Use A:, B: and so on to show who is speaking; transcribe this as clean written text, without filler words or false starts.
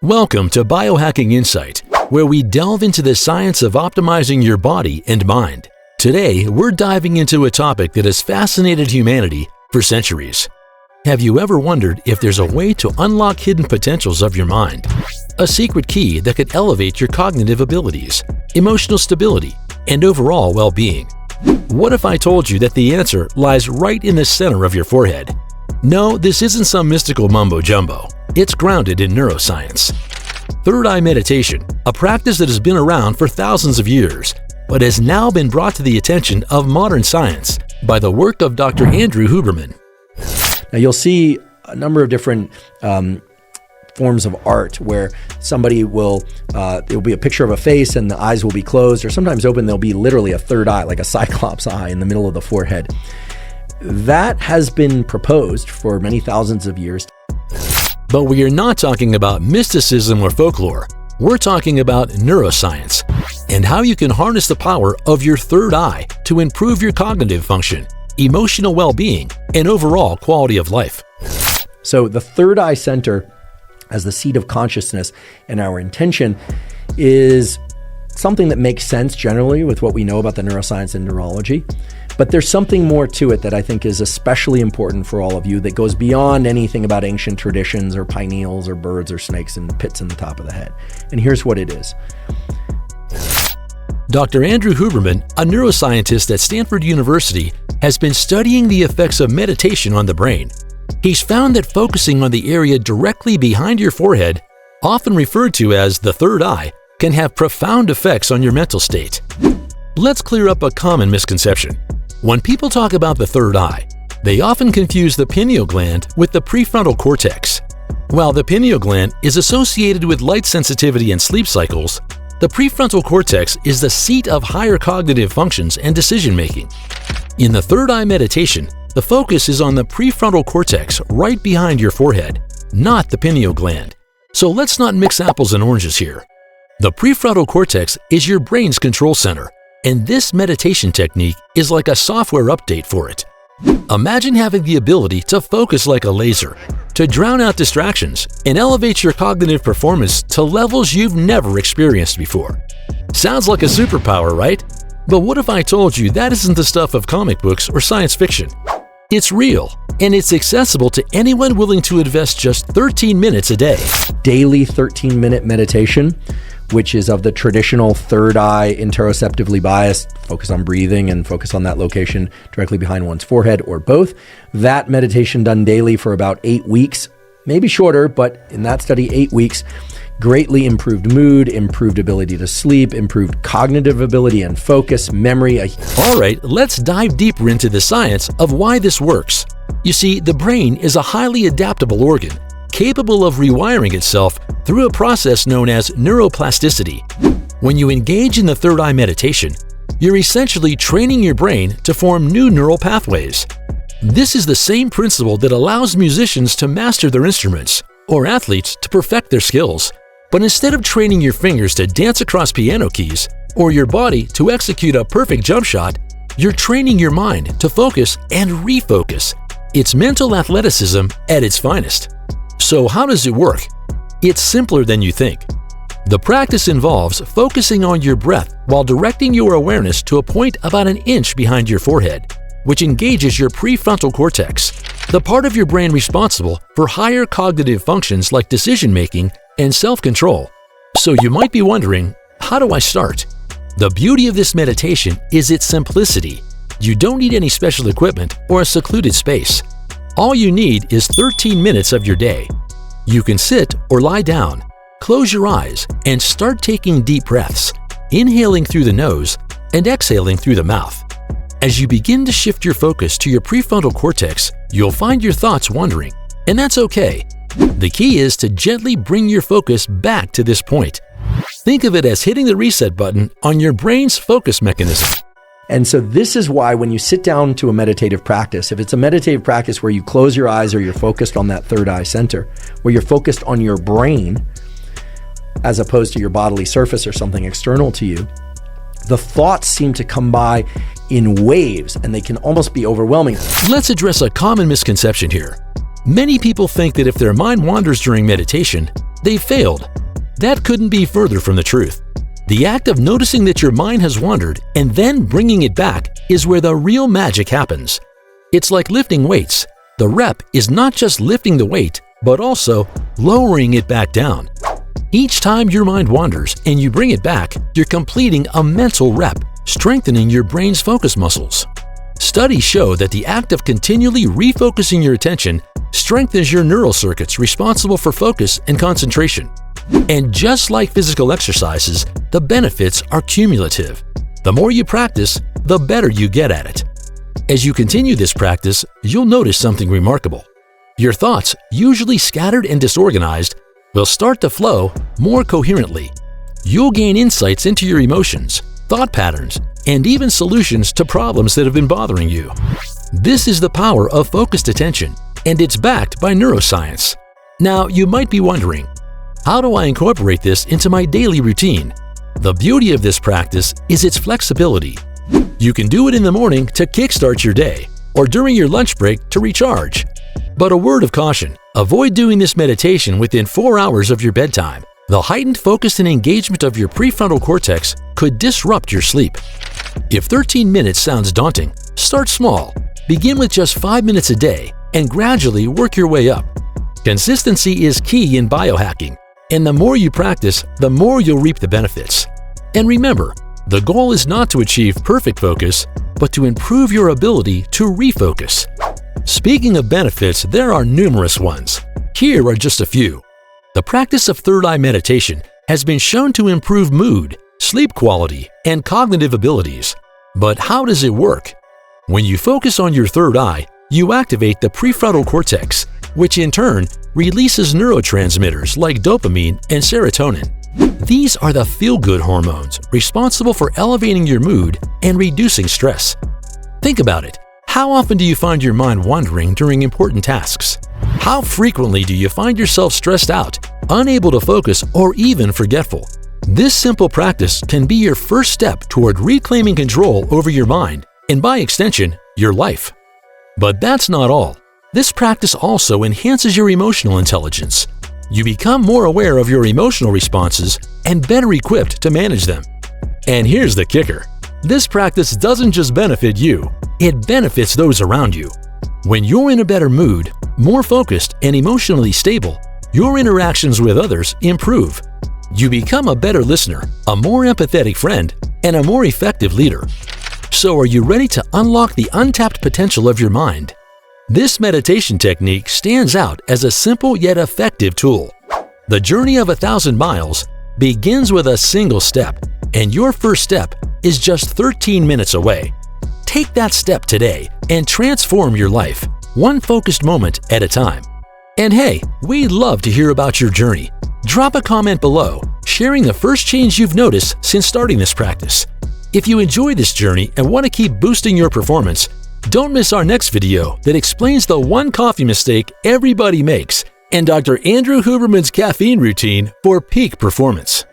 A: Welcome to Biohacking Insight, where we delve into the science of optimizing your body and mind. Today, we're diving into a topic that has fascinated humanity for centuries. Have you ever wondered if there's a way to unlock hidden potentials of your mind? A secret key that could elevate your cognitive abilities, emotional stability, and overall well-being. What if I told you that the answer lies right in the center of your forehead? No, this isn't some mystical mumbo-jumbo. It's grounded in neuroscience. Third eye meditation, a practice that has been around for thousands of years, but has now been brought to the attention of modern science by the work of Dr. Andrew Huberman.
B: Now you'll see a number of different forms of art where somebody will, it'll be a picture of a face and the eyes will be closed, or sometimes open. There'll be literally a third eye, like a cyclops eye in the middle of the forehead. That has been proposed for many thousands of years.
A: But we are not talking about mysticism or folklore. We're talking about neuroscience and how you can harness the power of your third eye to improve your cognitive function, emotional well-being, and overall quality of life.
B: So the third eye center as the seat of consciousness and our intention is something that makes sense generally with what we know about the neuroscience and neurology. But there's something more to it that I think is especially important for all of you that goes beyond anything about ancient traditions or pineals or birds or snakes and pits in the top of the head. And here's what it is.
A: Dr. Andrew Huberman, a neuroscientist at Stanford University, has been studying the effects of meditation on the brain. He's found that focusing on the area directly behind your forehead, often referred to as the third eye, can have profound effects on your mental state. Let's clear up a common misconception. When people talk about the third eye, they often confuse the pineal gland with the prefrontal cortex. While the pineal gland is associated with light sensitivity and sleep cycles, the prefrontal cortex is the seat of higher cognitive functions and decision-making. In the third eye meditation, the focus is on the prefrontal cortex right behind your forehead, not the pineal gland. So let's not mix apples and oranges here. The prefrontal cortex is your brain's control center, and this meditation technique is like a software update for it. Imagine having the ability to focus like a laser, to drown out distractions, and elevate your cognitive performance to levels you've never experienced before. Sounds like a superpower, right? But what if I told you that isn't the stuff of comic books or science fiction? It's real, and it's accessible to anyone willing to invest just 13 minutes a day.
B: Daily 13-minute meditation, which is of the traditional third eye, interoceptively biased, focus on breathing and focus on that location directly behind one's forehead or both. That meditation done daily for about 8 weeks, maybe shorter, but in that study, 8 weeks, greatly improved mood, improved ability to sleep, improved cognitive ability and focus, memory.
A: All right, let's dive deeper into the science of why this works. You see, the brain is a highly adaptable organ, capable of rewiring itself through a process known as neuroplasticity. When you engage in the third eye meditation, you're essentially training your brain to form new neural pathways. This is the same principle that allows musicians to master their instruments or athletes to perfect their skills. But instead of training your fingers to dance across piano keys or your body to execute a perfect jump shot, you're training your mind to focus and refocus. It's mental athleticism at its finest. So how does it work? It's simpler than you think. The practice involves focusing on your breath while directing your awareness to a point about an inch behind your forehead, which engages your prefrontal cortex, the part of your brain responsible for higher cognitive functions like decision-making and self-control. So you might be wondering, how do I start? The beauty of this meditation is its simplicity. You don't need any special equipment or a secluded space. All you need is 13 minutes of your day. You can sit or lie down, close your eyes, and start taking deep breaths, inhaling through the nose and exhaling through the mouth. As you begin to shift your focus to your prefrontal cortex, you'll find your thoughts wandering, and that's okay. The key is to gently bring your focus back to this point. Think of it as hitting the reset button on your brain's focus mechanism.
B: And so this is why when you sit down to a meditative practice, if it's a meditative practice where you close your eyes or you're focused on that third eye center, where you're focused on your brain as opposed to your bodily surface or something external to you, the thoughts seem to come by in waves and they can almost be overwhelming.
A: Let's address a common misconception here. Many people think that if their mind wanders during meditation, They failed. That couldn't be further from the truth. The act of noticing that your mind has wandered and then bringing it back is where the real magic happens. It's like lifting weights. The rep is not just lifting the weight, but also lowering it back down. Each time your mind wanders and you bring it back, you're completing a mental rep, strengthening your brain's focus muscles. Studies show that the act of continually refocusing your attention strengthens your neural circuits responsible for focus and concentration. And just like physical exercises, the benefits are cumulative. The more you practice, the better you get at it. As you continue this practice, you'll notice something remarkable. Your thoughts, usually scattered and disorganized, will start to flow more coherently. You'll gain insights into your emotions, thought patterns, and even solutions to problems that have been bothering you. This is the power of focused attention, and it's backed by neuroscience. Now, you might be wondering, how do I incorporate this into my daily routine? The beauty of this practice is its flexibility. You can do it in the morning to kickstart your day, or during your lunch break to recharge. But a word of caution, avoid doing this meditation within 4 hours of your bedtime. The heightened focus and engagement of your prefrontal cortex could disrupt your sleep. If 13 minutes sounds daunting, start small. Begin with just 5 minutes a day and gradually work your way up. Consistency is key in biohacking, and the more you practice, the more you'll reap the benefits. And remember, the goal is not to achieve perfect focus, but to improve your ability to refocus. Speaking of benefits, there are numerous ones. Here are just a few. The practice of third eye meditation has been shown to improve mood, sleep quality, and cognitive abilities. But how does it work? When you focus on your third eye, you activate the prefrontal cortex, which in turn releases neurotransmitters like dopamine and serotonin. These are the feel-good hormones responsible for elevating your mood and reducing stress. Think about it. How often do you find your mind wandering during important tasks? How frequently do you find yourself stressed out, unable to focus, or even forgetful? This simple practice can be your first step toward reclaiming control over your mind and, by extension, your life. But that's not all. This practice also enhances your emotional intelligence. You become more aware of your emotional responses and better equipped to manage them. And here's the kicker. This practice doesn't just benefit you, it benefits those around you. When you're in a better mood, more focused, and emotionally stable, your interactions with others improve. You become a better listener, a more empathetic friend, and a more effective leader. So are you ready to unlock the untapped potential of your mind? This meditation technique stands out as a simple yet effective tool. The journey of 1,000 miles begins with a single step, and your first step is just 13 minutes away. Take that step today and transform your life, one focused moment at a time. And hey, we'd love to hear about your journey. Drop a comment below, sharing the first change you've noticed since starting this practice. If you enjoy this journey and want to keep boosting your performance, don't miss our next video that explains the one coffee mistake everybody makes and Dr. Andrew Huberman's caffeine routine for peak performance.